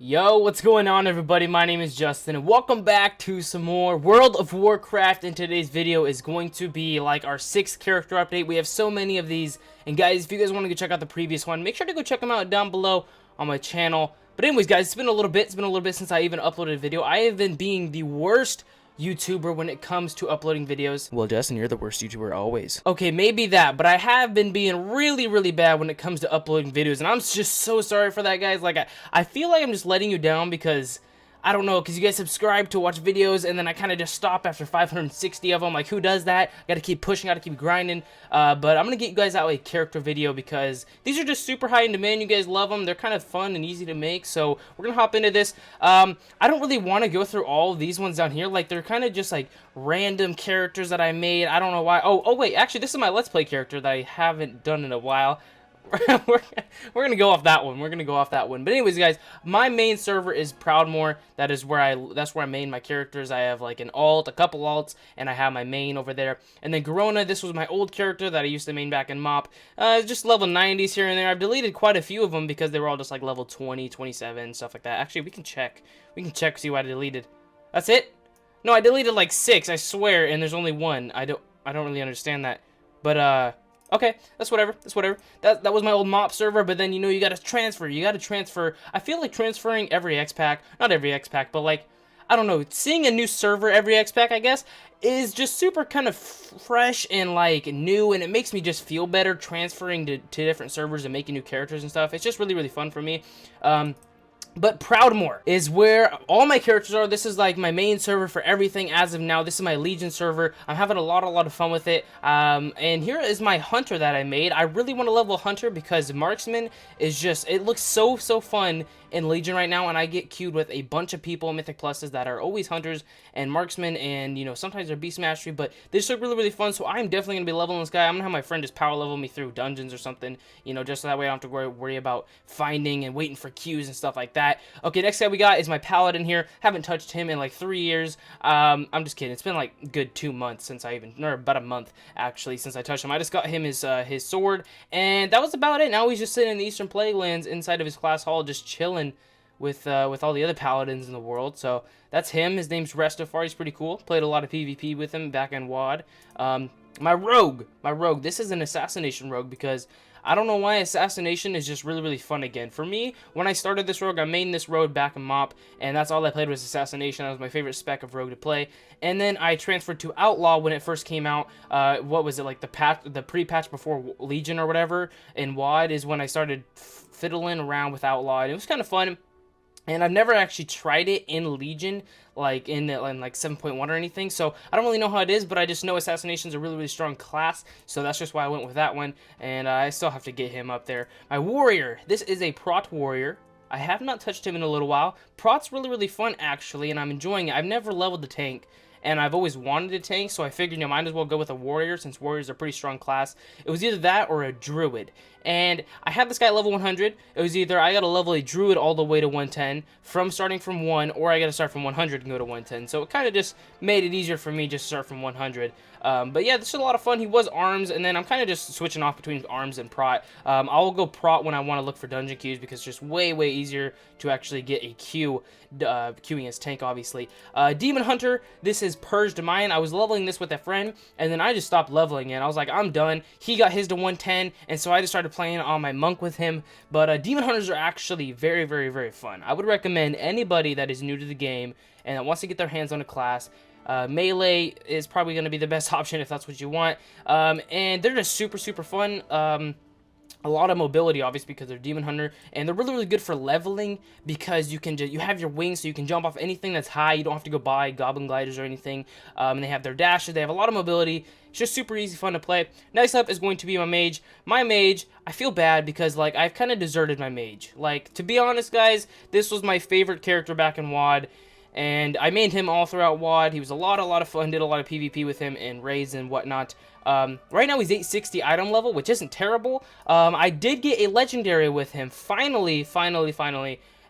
Yo, what's going on, everybody? My name is Justin and welcome back to some more World of Warcraft. And today's video is going to be like our 6th character update. We have so many of these, and guys, if you guys want to go check out the previous one, make sure to go check them out down below on my channel. But anyways, guys, it's been a little bit since I even uploaded a video. I have been being the worst YouTuber when it comes to uploading videos. Well, Justin, you're the worst YouTuber always. Okay, maybe that, but I have been being really bad when it comes to uploading videos, and I'm just so sorry for that, guys. Like, I feel like I'm just letting you down because I don't know, because you guys subscribe to watch videos, and then I kind of just stop after 560 of them. Like, who does that? Gotta keep pushing, gotta keep grinding. But I'm gonna get you guys out a character video because these are just super high in demand. You guys love them. They're kind of fun and easy to make, so we're gonna hop into this. I don't really want to go through all of these ones down here. Like, they're kind of just like random characters that I made. I don't know why. Oh wait, actually, this is my Let's Play character that I haven't done in a while. we're gonna go off that one. But anyways, guys, my main server is Proudmoore. That's where I main my characters. I have like an alt, a couple alts, and I have my main over there. And then Garona, this was my old character that I used to main back in MoP. Just level 90s here and there. I've deleted quite a few of them because they were all just like level 20, 27, stuff like that. Actually, we can check. See what I deleted. That's it? No, I deleted like 6, I swear, and there's only 1. I don't really understand that. But okay, that's whatever. That was my old MoP server, but then, you gotta transfer. I feel like transferring every X-Pack, not every X-Pack, but like, I don't know, seeing a new server every X-Pack, I guess, is just super kind of fresh and like new, and it makes me just feel better transferring to different servers and making new characters and stuff. It's just really fun for me. But Proudmoore is where all my characters are. This is like my main server for everything as of now. This is my Legion server. I'm having a lot of fun with it. And here is my Hunter that I made. I really want to level Hunter because Marksman is just, it looks so fun in Legion right now, and I get queued with a bunch of people, Mythic Pluses, that are always Hunters and Marksmen, and, sometimes they're Beast Mastery, but they just look really fun, so I'm definitely going to be leveling this guy. I'm going to have my friend just power level me through dungeons or something, just so that way I don't have to worry about finding and waiting for queues and stuff like that. Okay, next guy we got is my Paladin here. Haven't touched him in like 3 years. I'm just kidding. It's been like a good 2 months since or about a month, actually, since I touched him. I just got him his sword, and that was about it. Now he's just sitting in the Eastern Plaguelands inside of his class hall, just chilling with all the other paladins in the world. So that's him. His name's Restafar. He's pretty cool. Played a lot of PvP with him back in WoD. My rogue. This is an assassination rogue because I don't know why assassination is just really fun again. For me, when I started this rogue, I mained this rogue back in MoP, and that's all I played was assassination. That was my favorite spec of rogue to play. And then I transferred to outlaw when it first came out. What was it, like the pre-patch before Legion or whatever in WoD is when I started fiddling around with outlaw, and it was kind of fun. And I've never actually tried it in Legion, like in like 7.1 or anything, so I don't really know how it is, but I just know Assassination's a really strong class, so that's just why I went with that one, and I still have to get him up there. My Warrior, this is a Prot Warrior. I have not touched him in a little while. Prot's really fun, actually, and I'm enjoying it. I've never leveled the tank, and I've always wanted a tank, so I figured, might as well go with a Warrior, since Warriors are a pretty strong class. It was either that or a Druid, and I had this guy at level 100. It was either I gotta level a Druid all the way to 110, starting from 1, or I gotta start from 100 and go to 110, so it kind of just made it easier for me just to start from 100. But yeah, this is a lot of fun. He was Arms, and then I'm kind of just switching off between Arms and Prot. I'll go Prot when I want to look for dungeon queues because it's just way easier to actually get a queue, queuing his tank, obviously. Demon Hunter, this is Purged Mine. I was leveling this with a friend, and then I just stopped leveling it. I was like, I'm done. He got his to 110, and so I just started playing on my Monk with him. But Demon Hunters are actually very fun. I would recommend anybody that is new to the game and that wants to get their hands on a class. Melee is probably going to be the best option if that's what you want, and they're just super fun. A lot of mobility, obviously, because they're Demon Hunter, and they're really good for leveling because you have your wings, so you can jump off anything that's high. You don't have to go buy Goblin Gliders or anything, and they have their dashes. They have a lot of mobility. It's just super easy, fun to play. Next up is going to be my Mage. My Mage, I feel bad because, like, I've kind of deserted my Mage. Like, to be honest, guys, this was my favorite character back in WoD, and I mained him all throughout WoD. He was a lot of fun, did a lot of PvP with him and raids and whatnot. Right now he's 860 item level, which isn't terrible. I did get a legendary with him, finally,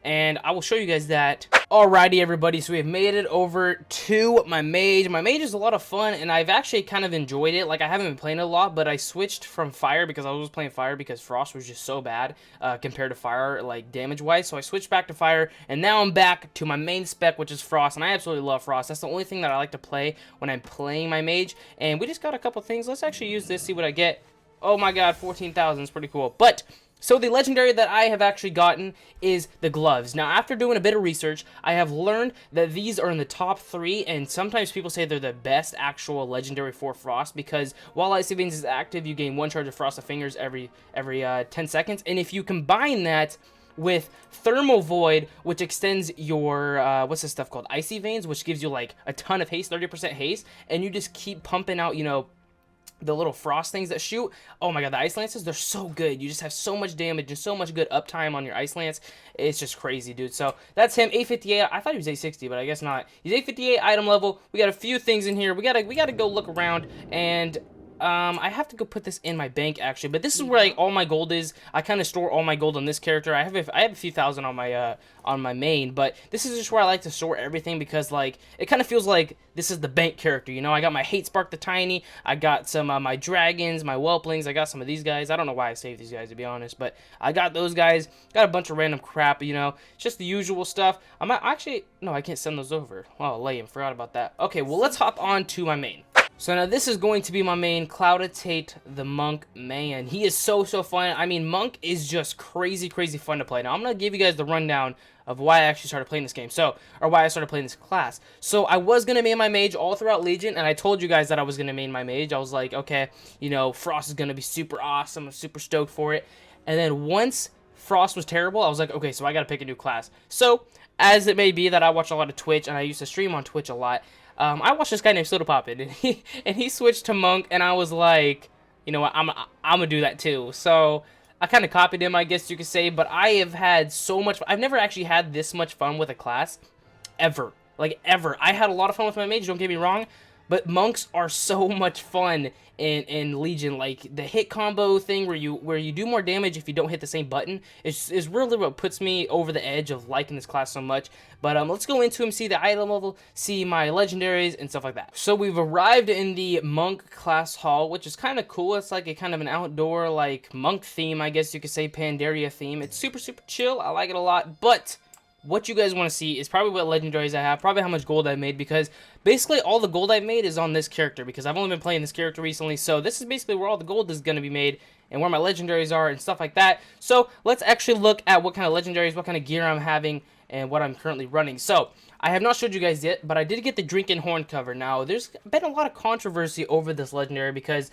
and I will show you guys that Alrighty, everybody, so we have made it over to my mage. My mage is a lot of fun, and I've actually kind of enjoyed it. Like, I haven't been playing it a lot, but I switched from fire because I was playing fire because frost was just so bad compared to fire, like, damage-wise. So I switched back to fire, and now I'm back to my main spec, which is frost, and I absolutely love frost. That's the only thing that I like to play when I'm playing my mage, and we just got a couple things. Let's actually use this, see what I get. Oh my god, 14,000 is pretty cool. But so the legendary that I have actually gotten is the gloves. Now, after doing a bit of research, I have learned that these are in the top 3, and sometimes people say they're the best actual legendary for frost, because while Icy Veins is active, you gain 1 charge of Frost of Fingers every 10 seconds, and if you combine that with Thermal Void, which extends your, what's this stuff called? Icy Veins, which gives you, like, a ton of haste, 30% haste, and you just keep pumping out, you know, the little frost things that shoot. Oh my god, the ice lances, they're so good. You just have so much damage and so much good uptime on your ice lance. It's just crazy, dude. So that's him. 858. I thought he was 860, but I guess not. He's 858 item level. We got a few things in here. We gotta go look around, and I have to go put this in my bank, actually, but this is where, like, all my gold is. I kind of store all my gold on this character. I have a few thousand on my main, but this is just where I like to store everything, because, like, it kind of feels like this is the bank character, you know? I got my Hate Spark the Tiny, I got some my dragons, my whelplings, I got some of these guys. I don't know why I saved these guys, to be honest, but I got those guys. Got a bunch of random crap, you know? It's just the usual stuff. Actually, no, I can't send those over. Oh, lame, forgot about that. Okay, well, let's hop on to my main. So now this is going to be my main, Cloudatate the Monk. Man, he is so fun. I mean, Monk is just crazy fun to play. Now I'm going to give you guys the rundown of why I actually started playing this game. Or why I started playing this class. So I was going to main my mage all throughout Legion, and I told you guys that I was going to main my mage. I was like, okay, you know, Frost is going to be super awesome. I'm super stoked for it. And then once Frost was terrible, I was like, okay, so I got to pick a new class. So, as it may be that I watch a lot of Twitch, and I used to stream on Twitch a lot, I watched this guy named Soda Poppin', and he switched to Monk, and I was like, you know what, I'm gonna do that too. So I kind of copied him, I guess you could say, but I have had so much. I've never actually had this much fun with a class, ever. Like, ever. I had a lot of fun with my mage, don't get me wrong, but monks are so much fun in Legion. Like, the hit combo thing where you do more damage if you don't hit the same button is really what puts me over the edge of liking this class so much. But let's go into him, see the item level, see my legendaries, and stuff like that. So we've arrived in the monk class hall, which is kind of cool. It's like a kind of an outdoor, like, monk theme, I guess you could say, Pandaria theme. It's super chill. I like it a lot, but what you guys want to see is probably what legendaries I have, probably how much gold I made, because basically all the gold I've made is on this character, because I've only been playing this character recently, so this is basically where all the gold is going to be made, and where my legendaries are, and stuff like that. So let's actually look at what kind of legendaries, what kind of gear I'm having, and what I'm currently running. So I have not showed you guys yet, but I did get the Drinking Horn cover. Now, there's been a lot of controversy over this legendary, because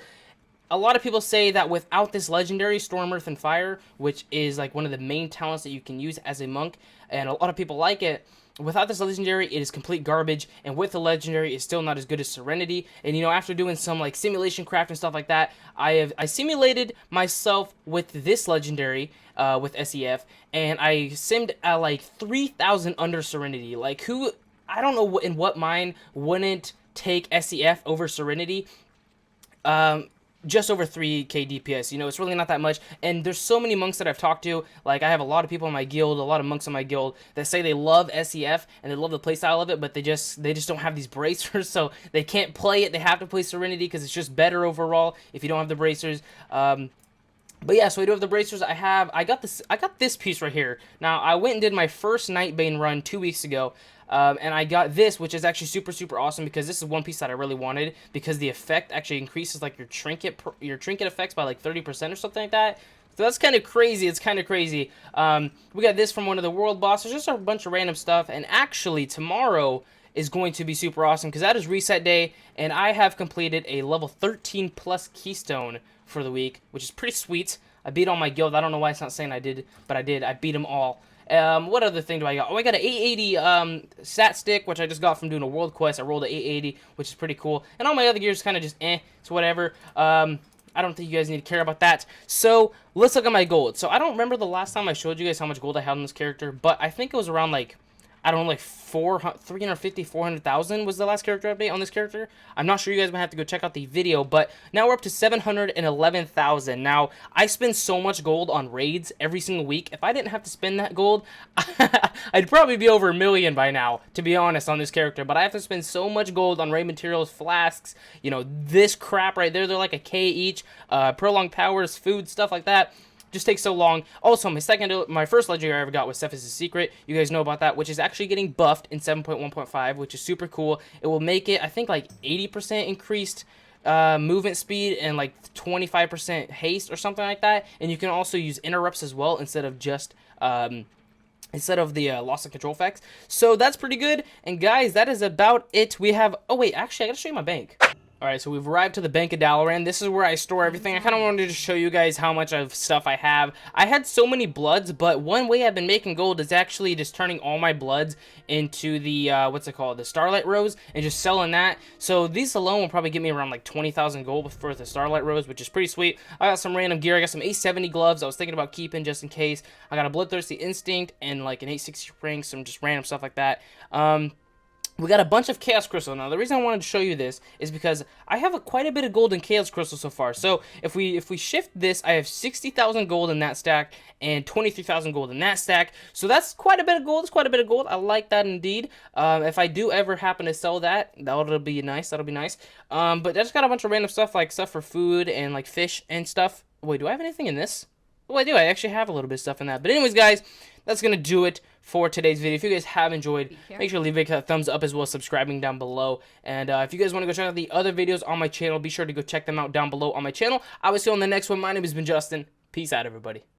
a lot of people say that without this legendary, Storm, Earth, and Fire, which is like one of the main talents that you can use as a monk, and a lot of people like it, without this legendary, it is complete garbage, and with the legendary, it's still not as good as Serenity. And, you know, after doing some, like, simulation craft and stuff like that, I simulated myself with this legendary, with SEF, and I simmed at, like, 3,000 under Serenity. Like, who, I don't know in what mind wouldn't take SEF over Serenity, just over 3k DPS. You know, it's really not that much, and there's so many monks that I've talked to. Like, I have a lot of people in my guild, a lot of monks in my guild, that say they love SEF, and they love the playstyle of it, but they just don't have these bracers, so they can't play it. They have to play Serenity, because it's just better overall if you don't have the bracers. But yeah, so I do have the bracers. I got this piece right here. Now, I went and did my first Nightbane run 2 weeks ago, and I got this, which is actually super awesome, because this is one piece that I really wanted, because the effect actually increases, like, your trinket effects by, like, 30% or something like that. So that's kind of crazy. It's kind of crazy. We got this from one of the world bosses, just a bunch of random stuff, and actually, tomorrow is going to be super awesome, because that is reset day, and I have completed a level 13 plus keystone for the week, which is pretty sweet. I beat all my guild. I don't know why it's not saying I did, but I did. I beat them all. What other thing do I got? Oh, I got an 880 stat stick, which I just got from doing a world quest. I rolled an 880, which is pretty cool. And all my other gears kind of just it's whatever. I don't think you guys need to care about that. So let's look at my gold. So I don't remember the last time I showed you guys how much gold I had on this character, but I think it was around, like, I don't know, like 350, 400,000 was the last character update on this character. I'm not sure, you guys might have to go check out the video, but now we're up to 711,000. Now, I spend so much gold on raids every single week. If I didn't have to spend that gold, I'd probably be over 1,000,000 by now, to be honest, on this character. But I have to spend so much gold on raid materials, flasks, you know, this crap right there. They're like a K each, prolonged powers, food, stuff like that. Just takes so long. Also, my first legendary I ever got was Cephas' Secret. You guys know about that, which is actually getting buffed in 7.1.5, which is super cool. It will make it, I think, like 80% increased movement speed and like 25% haste or something like that. And you can also use interrupts as well instead of just instead of the loss of control effects. So that's pretty good. And guys, that is about it. We have, oh wait, actually I gotta show you my bank. Alright, so we've arrived to the Bank of Dalaran. This is where I store everything. I kind of wanted to show you guys how much of stuff I have. I had so many bloods, but one way I've been making gold is actually just turning all my bloods into the, what's it called, the Starlight Rose, and just selling that. So these alone will probably get me around like 20,000 gold for the Starlight Rose, which is pretty sweet. I got some random gear. I got some 870 gloves I was thinking about keeping just in case. I got a Bloodthirsty Instinct and like an 860 ring, some just random stuff like that. We got a bunch of Chaos Crystal. Now, the reason I wanted to show you this is because I have quite a bit of gold in Chaos Crystal so far. So, if we shift this, I have 60,000 gold in that stack and 23,000 gold in that stack. So, that's quite a bit of gold. It's quite a bit of gold. I like that indeed. If I do ever happen to sell that, that'll be nice. That'll be nice. But I just got a bunch of random stuff, like stuff for food and like fish and stuff. Wait, do I have anything in this? Oh, I do. I actually have a little bit of stuff in that. But anyways, guys, that's going to do it for today's video. If you guys have enjoyed, make sure to leave a thumbs up as well as subscribing down below. And if you guys want to go check out the other videos on my channel, be sure to go check them out down below on my channel. I will see you on the next one. My name has been Justin. Peace out, everybody.